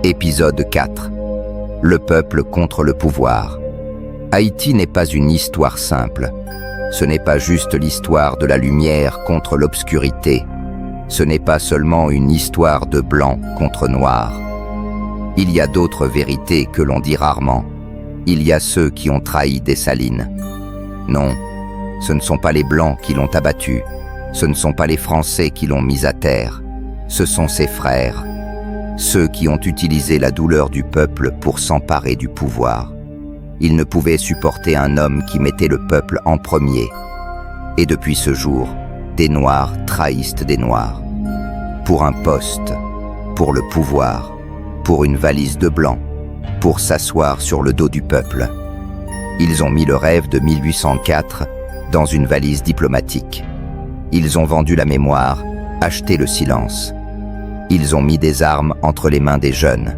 Épisode 4. Le peuple contre le pouvoir. Haïti n'est pas une histoire simple. Ce n'est pas juste l'histoire de la lumière contre l'obscurité. Ce n'est pas seulement une histoire de blanc contre noir. Il y a d'autres vérités que l'on dit rarement. Il y a ceux qui ont trahi Dessalines. Non, ce ne sont pas les Blancs qui l'ont abattu. Ce ne sont pas les Français qui l'ont mis à terre. Ce sont ses frères. Ceux qui ont utilisé la douleur du peuple pour s'emparer du pouvoir. Ils ne pouvaient supporter un homme qui mettait le peuple en premier. Et depuis ce jour, des Noirs trahissent des Noirs. Pour un poste, pour le pouvoir, pour une valise de blanc, pour s'asseoir sur le dos du peuple. Ils ont mis le rêve de 1804 dans une valise diplomatique. Ils ont vendu la mémoire, acheté le silence. Ils ont mis des armes entre les mains des jeunes.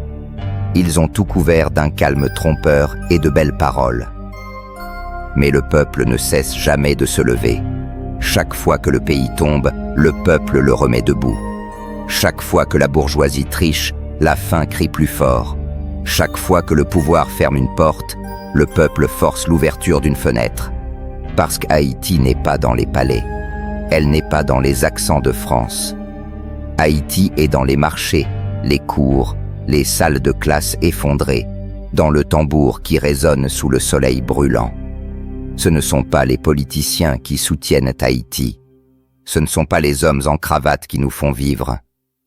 Ils ont tout couvert d'un calme trompeur et de belles paroles. Mais le peuple ne cesse jamais de se lever. Chaque fois que le pays tombe, le peuple le remet debout. Chaque fois que la bourgeoisie triche, la faim crie plus fort. Chaque fois que le pouvoir ferme une porte, le peuple force l'ouverture d'une fenêtre. Parce qu'Haïti n'est pas dans les palais. Elle n'est pas dans les accents de France. Haïti est dans les marchés, les cours, les salles de classe effondrées, dans le tambour qui résonne sous le soleil brûlant. Ce ne sont pas les politiciens qui soutiennent Haïti. Ce ne sont pas les hommes en cravate qui nous font vivre.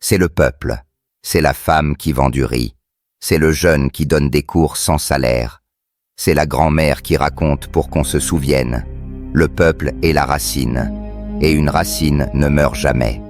C'est le peuple. C'est la femme qui vend du riz. C'est le jeune qui donne des cours sans salaire. C'est la grand-mère qui raconte pour qu'on se souvienne. Le peuple est la racine. Et une racine ne meurt jamais.